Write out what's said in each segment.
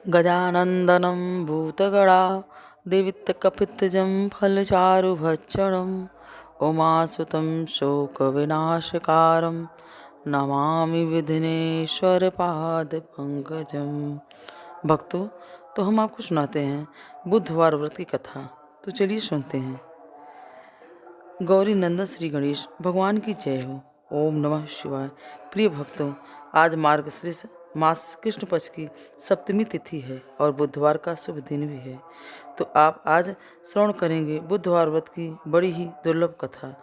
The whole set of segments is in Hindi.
गजानन्दनं भूतगणा दिवित्तकपित्तजं फलचारुभक्षणम् उमासुतं शोकविनाशकारं नमामि विघ्नेश्वरपादपङ्कजं। भक्तों, तो हम आपको सुनाते हैं बुधवार व्रत की कथा। तो चलिए सुनते हैं। गौरी नंदन श्री गणेश भगवान की जय हो। ओम नमः शिवाय। प्रिय भक्तों, आज मार्गशीर्ष मास कृष्ण पक्ष की सप्तमी तिथि है और बुधवार का शुभ दिन भी है। तो आप आज श्रवण करेंगे बुधवार व्रत की बड़ी ही दुर्लभ कथा।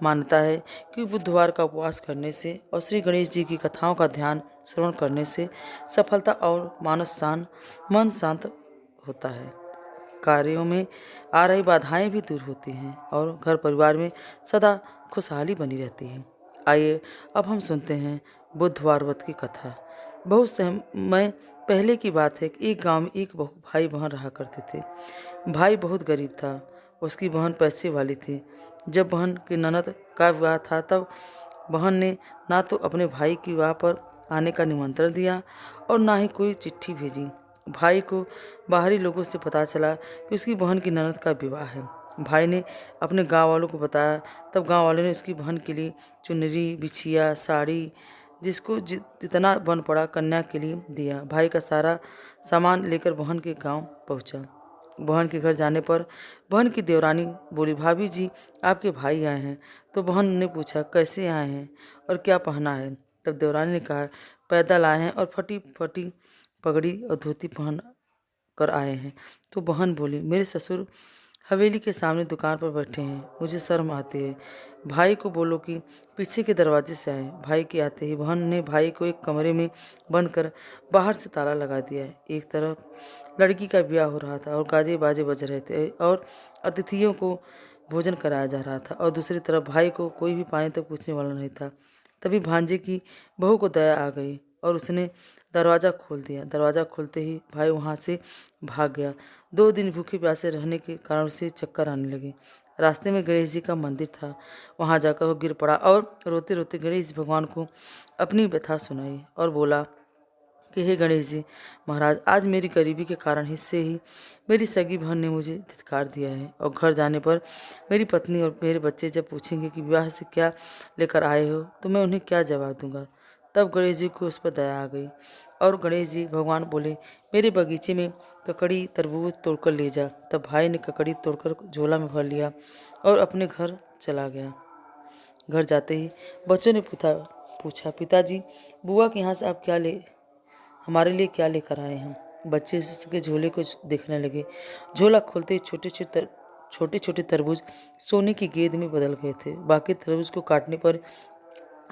मान्यता है कि बुधवार का उपवास करने से और श्री गणेश जी की कथाओं का ध्यान श्रवण करने से सफलता और मन शांत होता है। कार्यों में आ रही बाधाएं भी दूर होती हैं और घर परिवार में सदा खुशहाली बनी रहती है। आइए अब हम सुनते हैं बुधवार व्रत की कथा। बहुत समय पहले की बात है कि एक गांव में एक भाई बहन रहा करते थे। भाई बहुत गरीब था, उसकी बहन पैसे वाली थी। जब बहन की ननद का विवाह था तब बहन ने ना तो अपने भाई के विवाह पर आने का निमंत्रण दिया और ना ही कोई चिट्ठी भेजी। भाई को बाहरी लोगों से पता चला कि उसकी बहन की ननद का विवाह है। भाई ने अपने गांव वालों को बताया। तब गांव वालों ने उसकी बहन के लिए चुनरी, बिछिया, साड़ी, जिसको जितना बन पड़ा कन्या के लिए दिया। भाई का सारा सामान लेकर बहन के गांव पहुंचा। बहन के घर जाने पर बहन की देवरानी बोली, भाभी जी आपके भाई आए हैं। तो बहन ने पूछा, कैसे आए हैं और क्या पहना है। तब देवरानी ने कहा, पैदल आए हैं और फटी फटी पगड़ी और धोती पहन कर आए हैं। तो बहन बोली, मेरे ससुर हवेली के सामने दुकान पर बैठे हैं, मुझे शर्म आती है। भाई को बोलो कि पीछे के दरवाजे से आए। भाई के आते ही बहन ने भाई को एक कमरे में बंद कर बाहर से ताला लगा दिया। एक तरफ लड़की का ब्याह हो रहा था और गाजे बाजे बज रहे थे और अतिथियों को भोजन कराया जा रहा था, और दूसरी तरफ भाई को कोई भी पानी तक पूछने वाला नहीं था। तभी भांजे की बहू को दया आ गई और उसने दरवाज़ा खोल दिया। दरवाज़ा खोलते ही भाई वहाँ से भाग गया। 2 दिन भूखे प्यासे रहने के कारण उसे चक्कर आने लगे। रास्ते में गणेश जी का मंदिर था, वहाँ जाकर वो गिर पड़ा और रोते रोते गणेश भगवान को अपनी व्यथा सुनाई और बोला कि हे गणेश जी महाराज, आज मेरी गरीबी के कारण हिस्से ही मेरी सगी बहन ने मुझे धिक्कार दिया है, और घर जाने पर मेरी पत्नी और मेरे बच्चे जब पूछेंगे कि विवाह से क्या लेकर आए हो तो मैं उन्हें क्या जवाब दूंगा। तब गणेश जी को उस पर दया आ गई और गणेश जी भगवान बोले, मेरे बगीचे में ककड़ी तरबूज तोड़कर ले जा। तब भाई ने ककड़ी तोड़कर झोला में भर लिया और अपने घर चला गया। घर जाते ही बच्चों ने पूछा, पिताजी बुआ के यहाँ से आप हमारे लिए क्या लेकर आए हैं। बच्चे उसके झोले को देखने लगे। झोला खोलते ही छोटे छोटे तरबूज सोने की गेंद में बदल गए थे। बाकी तरबूज को काटने पर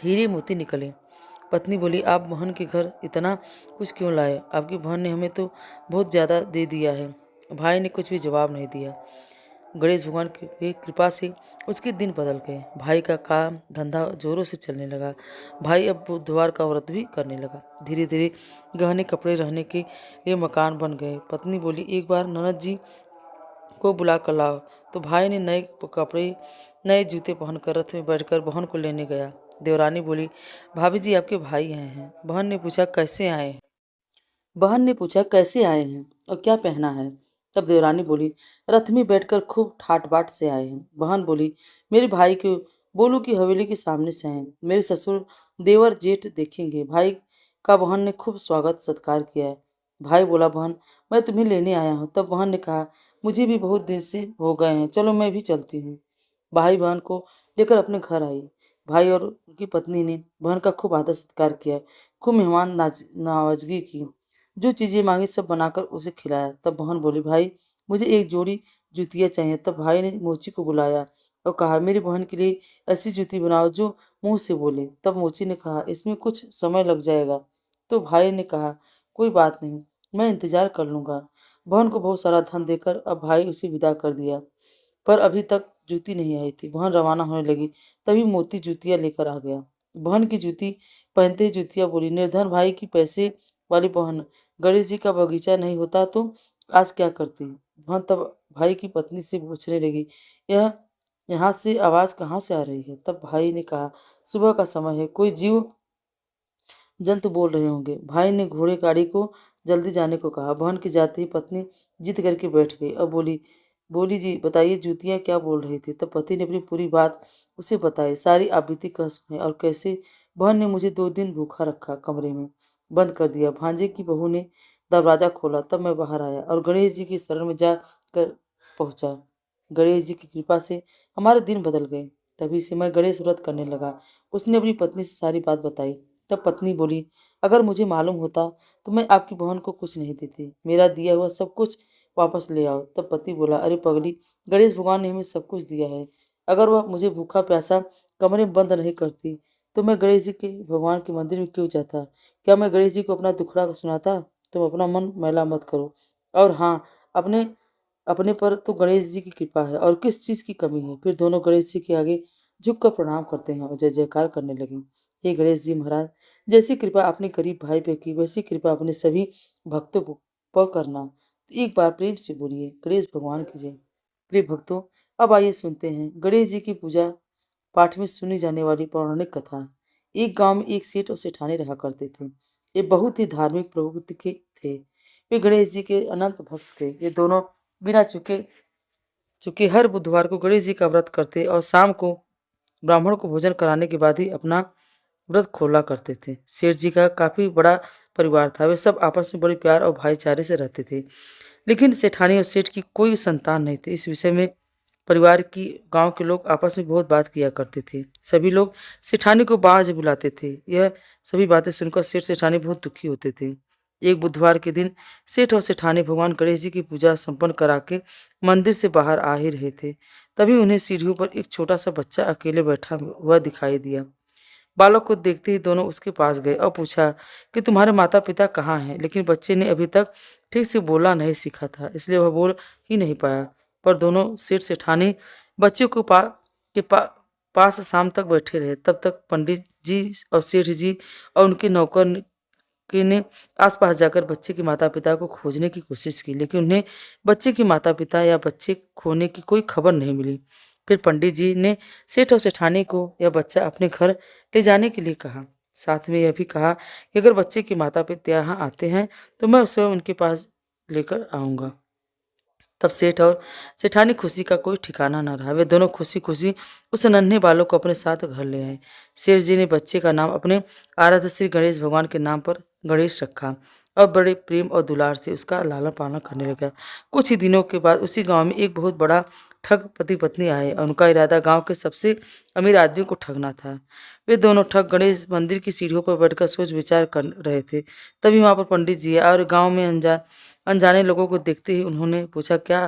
हीरे मोती निकले। पत्नी बोली, आप बहन के घर इतना कुछ क्यों लाए? आपकी बहन ने हमें तो बहुत ज़्यादा दे दिया है। भाई ने कुछ भी जवाब नहीं दिया। गणेश भगवान की कृपा से उसके दिन बदल गए। भाई का काम धंधा जोरों से चलने लगा। भाई अब बुधवार का व्रत भी करने लगा। धीरे धीरे गहने कपड़े रहने के लिए मकान बन गए। पत्नी बोली, एक बार ननद जी को बुला कर लाओ। तो भाई ने नए कपड़े नए जूते पहनकर रथ में बैठकर बहन को लेने गया। देवरानी बोली, भाभी जी आपके भाई आए हैं। बहन ने पूछा, कैसे आए हैं और क्या पहना है। तब देवरानी बोली, रथ में बैठकर खूब ठाट बाट से आए हैं। बहन बोली, मेरे भाई को बोलो कि हवेली के सामने से आए, मेरे ससुर देवर जेठ देखेंगे। भाई का बहन ने खूब स्वागत सत्कार किया है। भाई बोला, बहन मैं तुम्हें लेने आया हूँ। तब बहन ने कहा, मुझे भी बहुत दिन से हो गए हैं, चलो मैं भी चलती हूँ। भाई बहन को लेकर अपने घर आई। भाई और उनकी पत्नी ने बहन का खूब आदर सत्कार किया, खूब मेहमान नवाजगी की। जो चीजें मांगी सब बनाकर उसे खिलाया। तब बहन बोली, भाई मुझे एक जोड़ी जूतियाँ चाहिए। तब भाई ने मोची को बुलाया और कहा, मेरी बहन के लिए ऐसी जूती बनाओ जो मुंह से बोले। तब मोची ने कहा, इसमें कुछ समय लग जाएगा। तो भाई ने कहा, कोई बात नहीं, मैं इंतजार कर लूंगा। बहन को बहुत सारा धन देकर अब भाई उसे विदा कर दिया, पर अभी तक जूती नहीं आई थी। बहन रवाना होने लगी, तभी मोती जूतियां लेकर आ गया। बहन की जूती पहनते ही जूतियां बोली, निर्धन भाई की पैसे वाली बहन, गणेश जी का बगीचा नहीं होता तो आज क्या करती। बहन तब भाई की पत्नी से पूछने लगी, यह यहाँ से आवाज कहाँ से आ रही है। तब भाई ने कहा, सुबह का समय है, कोई जीव जंतु बोल रहे होंगे। भाई ने घोड़े गाड़ी को जल्दी जाने को कहा। बहन के जाते ही पत्नी जिद करके बैठ गई और बोली, बोली जी बताइए जूतियाँ क्या बोल रही थी। तब पति ने अपनी पूरी बात उसे बताई, सारी आप बीती कह सुनाई और कैसे बहन ने मुझे 2 दिन भूखा रखा, कमरे में बंद कर दिया। भांजे की बहू ने दरवाजा खोला, तब मैं बाहर आया और गणेश जी की शरण में जा कर पहुंचा। गणेश जी की कृपा से हमारे दिन बदल गए। तभी से मैं गणेश व्रत करने लगा। उसने अपनी पत्नी से सारी बात बताई। तब पत्नी बोली, अगर मुझे मालूम होता तो मैं आपकी बहन को कुछ नहीं देती, मेरा दिया हुआ सब कुछ वापस ले आओ। तब पति बोला, अरे पगली, गणेश भगवान ने हमें सब कुछ दिया है। अगर वह मुझे भूखा प्यासा कमरे में बंद नहीं करती तो मैं गणेश जी के भगवान के मंदिर में क्यों जाता? क्या मैं गणेश जी को अपना दुखड़ा सुनाता? तुम अपना मन मैला मत करो। और हाँ, अपने अपने पर तो गणेश जी की कृपा है और किस चीज की कमी है। फिर दोनों गणेश जी के आगे झुककर प्रणाम करते हैं और जय जयकार करने लगे। हे गणेश जी महाराज, जैसी कृपा अपने गरीब भाई पे की वैसी कृपा अपने सभी भक्तों पर करना। तो एक बार प्रेम से बोलिए, गणेश भगवान की जय। प्रिय भक्तों, अब आइए सुनते हैं गणेश जी की पूजा पाठ में सुनी जाने वाली पौराणिक कथा। एक गांव में एक सेठ और सेठानी रहा करते थे। ये बहुत ही धार्मिक प्रवृत्ति के थे। वे गणेश जी के अनंत भक्त थे। ये दोनों बिना चुके चूंकि हर बुधवार को गणेश जी का व्रत करते और शाम को ब्राह्मण को भोजन कराने के बाद ही अपना व्रत खोला करते थे। सेठ जी का काफी बड़ा परिवार था। वे सब आपस में बड़े प्यार और भाईचारे से रहते थे। लेकिन सेठानी और सेठ की कोई संतान नहीं थी। इस विषय में परिवार की गांव के लोग आपस में बहुत बात किया करते थे। सभी लोग सेठानी को बाज बुलाते थे। यह सभी बातें सुनकर सेठ सेठानी बहुत दुखी होते थे। एक बुधवार के दिन सेठ और सेठानी भगवान गणेश जी की पूजा संपन्न करा के मंदिर से बाहर आ ही रहे थे। तभी उन्हें सीढ़ियों पर एक छोटा सा बच्चा अकेले बैठा हुआ दिखाई दिया। बालक को देखते ही दोनों उसके पास गए और पूछा कि तुम्हारे माता पिता कहाँ हैं। लेकिन बच्चे ने अभी तक ठीक से बोलना नहीं सीखा था, इसलिए वह बोल ही नहीं पाया। पर दोनों सेठ सेठानी बच्चे को पास शाम तक बैठे रहे। तब तक पंडित जी और सेठ जी और उनके नौकर ने आसपास जाकर बच्चे के माता पिता को खोजने की कोशिश की, लेकिन उन्हें बच्चे के माता पिता या बच्चे खोने की कोई खबर नहीं मिली। फिर पंडित जी ने सेठ और सेठानी को यह बच्चा अपने घर ले जाने के लिए कहा। साथ में यह भी कहा कि अगर बच्चे के माता पिता यहाँ आते हैं तो मैं उसे उनके पास लेकर आऊँगा। तब सेठ और सेठानी खुशी का कोई ठिकाना न रहा। वे दोनों खुशी खुशी उस नन्हे बालक को अपने साथ घर ले आए। सेठ जी ने बच्चे का नाम अपने आराध्य श्री गणेश भगवान के नाम पर गणेश रखा और बड़े प्रेम और दुलार से उसका लालन पालन करने लगा। कुछ ही दिनों के बाद उसी गांव में एक बहुत बड़ा ठग पति पत्नी आए और उनका इरादा गांव के सबसे अमीर आदमी को ठगना था। वे दोनों ठग गणेश मंदिर की सीढ़ियों पर बैठकर सोच विचार कर रहे थे। तभी वहां पर पंडित जी आए और गांव में अनजाने लोगों को देखते ही उन्होंने पूछा, क्या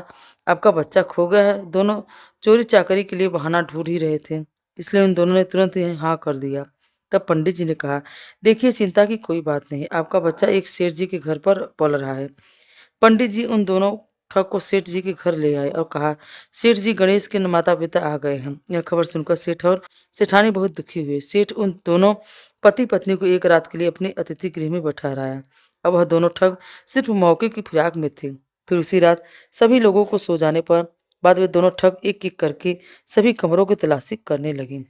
आपका बच्चा खो गया है? दोनों चोरी चाकरी के लिए बहाना ढूंढ ही रहे थे, इसलिए उन दोनों ने तुरंत ही हाँ कर दिया। तब पंडित जी ने कहा, देखिए चिंता की कोई बात नहीं, आपका बच्चा एक सेठ जी के घर पर पल रहा है। पंडित जी उन दोनों ठग को सेठ जी के घर ले आए और कहा, सेठ जी गणेश के माता पिता आ गए हैं। यह खबर सुनकर सेठ और सेठानी बहुत दुखी हुए। सेठ उन दोनों पति पत्नी को एक रात के लिए अपने अतिथि गृह में बैठा रहा। अब वह दोनों ठग सिर्फ मौके की फिराक में थे। फिर उसी रात सभी लोगों को सो जाने पर बाद वे दोनों ठग एक एक करके सभी कमरों की तलाशी करने लगे।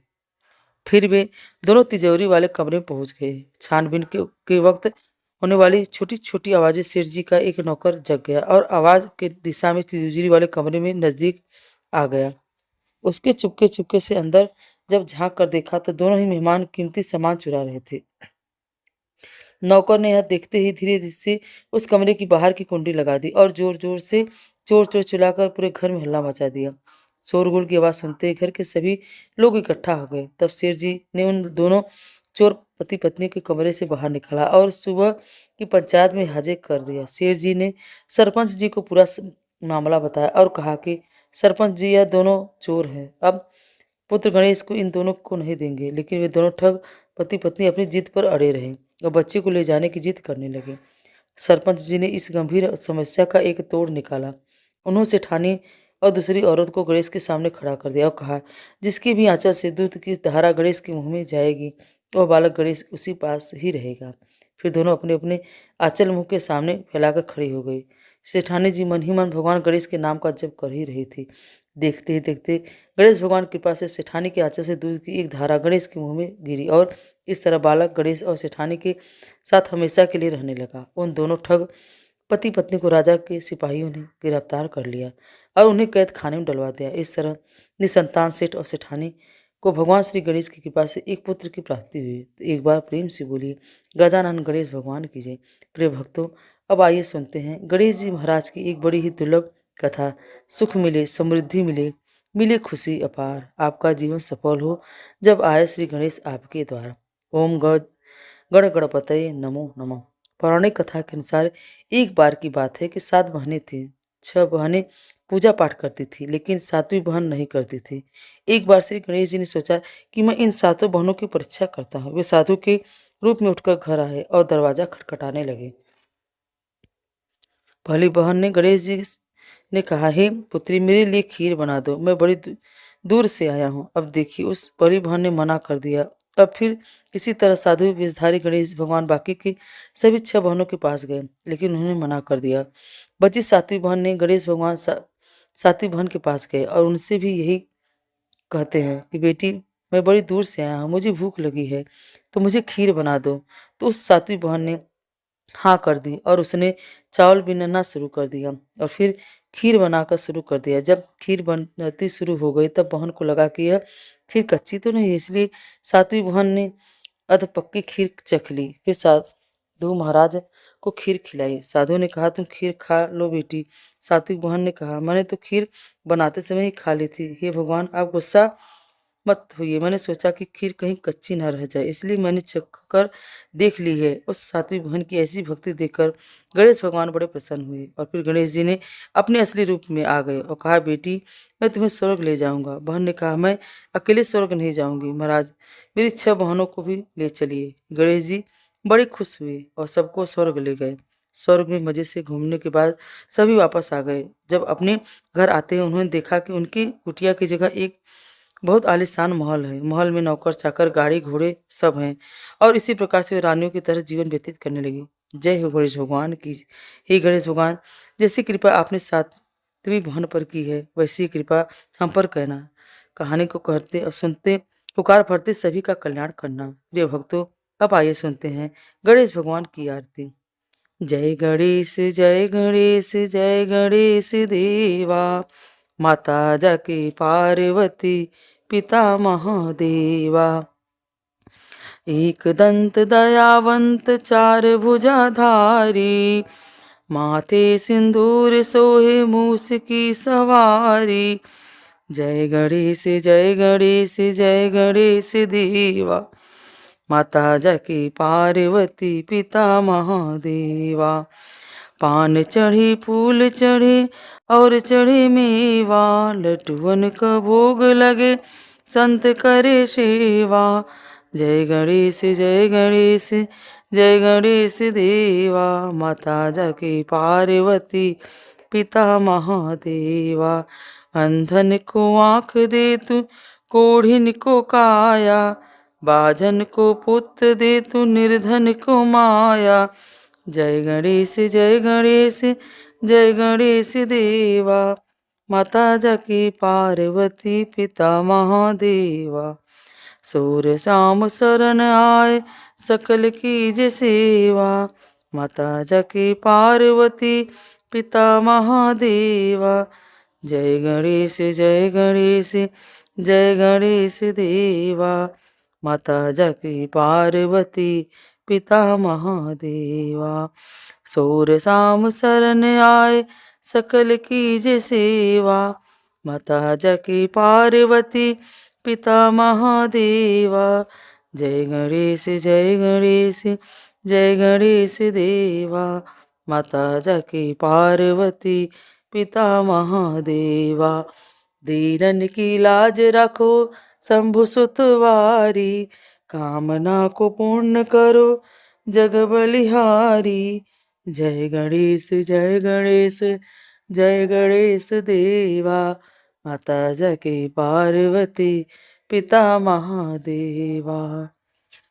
फिर वे दोनों तिजोरी वाले कमरे में पहुंच गए। छानबीन के वक्त होने वाली छोटी छोटी आवाजें सेठ जी का एक नौकर जग गया और आवाज के दिशा में तिजोरी वाले कमरे में नजदीक आ गया। उसके चुपके चुपके से अंदर जब झांक कर देखा तो दोनों ही मेहमान कीमती सामान चुरा रहे थे। नौकर ने यह देखते ही धीरे धीरे से उस कमरे की बाहर की कुंडी लगा दी और जोर जोर से चोर चोर चिल्लाकर पूरे घर में हल्ला मचा दिया। शोरगुल की आवाज सुनते ही घर के सभी लोग इकट्ठा हो गए। तब शेर जी ने उन दोनों चोर पति पत्नी के कमरे से बाहर निकाला और सुबह की पंचायत में हाजिर कर दिया। शेर जी ने सरपंच जी को पूरा मामला बताया और कहा कि सरपंच जी, यह दोनों चोर हैं, अब पुत्र गणेश को इन दोनों को नहीं देंगे। लेकिन वे दोनों ठग पति पत्नी अपनी जिद पर अड़े रहे और बच्चे को ले जाने की जिद करने लगे। सरपंच जी ने इस गंभीर समस्या का एक तोड़ निकाला। उन्होंने सेठानी और दूसरी औरत को गणेश के सामने खड़ा कर दिया और कहा, जिसकी भी आंचल से दूध की धारा गणेश के मुंह में जाएगी वह बालक गणेश उसी पास ही रहेगा। फिर दोनों अपने अपने आंचल मुंह के सामने फैलाकर खड़ी हो गई। सेठानी जी मन ही मन भगवान गणेश के नाम का जप कर ही रही थी। देखते ही देखते गणेश भगवान की कृपा से सेठानी के आंचल से दूध की एक धारा गणेश के मुंह में गिरी और इस तरह बालक गणेश और सेठानी के साथ हमेशा के लिए रहने लगा। उन दोनों ठग पति पत्नी को राजा के सिपाहियों ने गिरफ्तार कर लिया और उन्हें कैद खाने में डलवा दिया। इस तरह निसंतान सेठ और सेठानी को भगवान श्री गणेश की कृपा से एक पुत्र की प्राप्ति हुई। तो एक बार प्रेम से बोलिए गजानन गणेश भगवान की जय। प्रिय भक्तों, अब आइए सुनते हैं गणेश जी महाराज की एक बड़ी ही दुर्लभ कथा। सुख मिले, समृद्धि मिले, मिले खुशी अपार, आपका जीवन सफल हो जब आए श्री गणेश आपके द्वार। ओम गण गणपतये नमो नमः। पौराणिक कथा के अनुसार एक बार की बात है कि 7 बहनें थीं। 6 बहनें पूजा पाठ करती थी, लेकिन 7वीं बहन नहीं करती थी। एक बार श्री गणेश जी ने सोचा कि मैं इन 7 बहनों की परीक्षा करता हूँ। वे साधु के रूप में उठकर घर आए और दरवाजा खटखटाने लगे। पहली बहन ने गणेश जी ने कहा, हे पुत्री, मेरे लिए खीर बना दो, मैं बड़ी दूर से आया हूँ। अब देखिए, उस पहली बहन ने मना कर दिया। अब फिर किसी तरह साधु वेशधारी गणेश भगवान बाकी की सभी 6 बहनों के पास गए, लेकिन उन्होंने मना कर दिया। बची 7वीं बहन ने गणेश भगवान 7वीं बहन के पास गए और उनसे भी यही कहते हैं कि बेटी, मैं बड़ी दूर से आया हूँ, मुझे भूख लगी है, तो मुझे खीर बना दो। तो उस 7वीं बहन ने हाँ कर दी और उसने चावल बीनना शुरू कर दिया और फिर खीर बनाकर शुरू कर दिया। जब खीर बनती शुरू हो गई तब बहन को लगा कि यह खीर कच्ची तो नहीं है, इसलिए 7वीं बहन ने अधपक्की खीर चख ली। फिर साधु महाराज को खीर खिलाई। साधु ने कहा, तुम खीर खा लो बेटी। 7वीं बहन ने कहा, मैंने तो खीर बनाते समय ही खा ली थी। हे भगवान, आप गुस्सा मत होइए, मैंने सोचा कि खीर कहीं कच्ची ना रह जाए, इसलिए मैंने चख कर देख ली है। उस 7वीं बहन की ऐसी भक्ति देखकर गणेश भगवान बड़े प्रसन्न हुए और फिर गणेश जी ने अपने असली रूप में आ गए और कहा, बेटी, मैं तुम्हें स्वर्ग ले जाऊंगा। बहन ने कहा, मैं अकेले स्वर्ग नहीं जाऊंगी महाराज, मेरी 6 बहनों को भी ले चलिए। गणेश जी बड़े खुश हुए और सबको स्वर्ग ले गए। स्वर्ग में मजे से घूमने के बाद सभी वापस आ गए। जब अपने घर आते हैं उन्होंने देखा कि उनकी कुटिया की जगह एक बहुत आलीशान महल है। महल में नौकर चाकर, गाड़ी घोड़े सब हैं और इसी प्रकार से वे रानियों की तरह जीवन व्यतीत करने लगी। जय हो गणेश भगवान की। हे गणेश भगवान, जैसी कृपा आपने 7वीं बहन पर की है, वैसी कृपा हम पर कहना। कहानी को कहते और सुनते, पुकार भरते सभी का कल्याण करना। प्रिय भक्तों, अब आइए सुनते हैं गणेश भगवान की आरती। जय गणेश जय गणेश जय गणेश देवा, माता जाके पार्वती पिता महादेवा। एक दंत दयावंत चार भुजाधारी, माथे सिंदूर सोहे मूस की सवारी। जय गणेश जय गणेश जय गणेश देवा, माता जाके पार्वती पिता महादेवा। पान चढ़े फूल चढ़े और चढ़े मेवा, लड्डुअन का भोग लगे संत करे सेवा। जय गणेश जय गणेश जय गणेश देवा, माता जाके पार्वती पिता महादेवा। अंधन को आँख दे तू, कोढ़िन को काया, बाजन को पुत्र दे तू, निर्धन को माया। जय गणेश जय गणेश जय गणेश देवा, माता जाके पार्वती पिता महादेवा। सूर शाम शरण आए सकल कीज सेवा, माता जाके पार्वती पिता महादेवा। जय गणेश जय गणेश जय गणेश देवा, माता जाके पार्वती पिता महादेवा। सूर शाम शरण आए सकल कीज सेवा, माता जाके पार्वती पिता महादेवा। जय गणेश जय गणेश जय गणेश देवा, माता जाके पार्वती पिता महादेवा। दीनन की लाज रखो शंभु सुतवारी, कामना को पूर्ण करो जग बलिहारी। जय गणेश जय गणेश जय गणेश देवा, माता जाके पार्वती पिता महादेवा।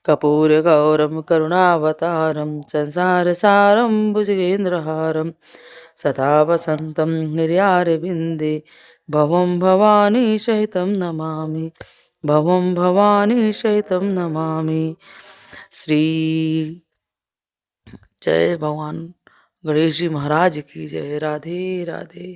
कर्पूरगौरं करुणावतारं संसारसारं भुजगेन्द्रहारं सदा वसन्तं हृदयारविन्दे भवं भवानी सहितं नमामि भवं भवानी सहितं नमामि। श्री जय भगवान गणेश जी महाराज की जय। राधे राधे।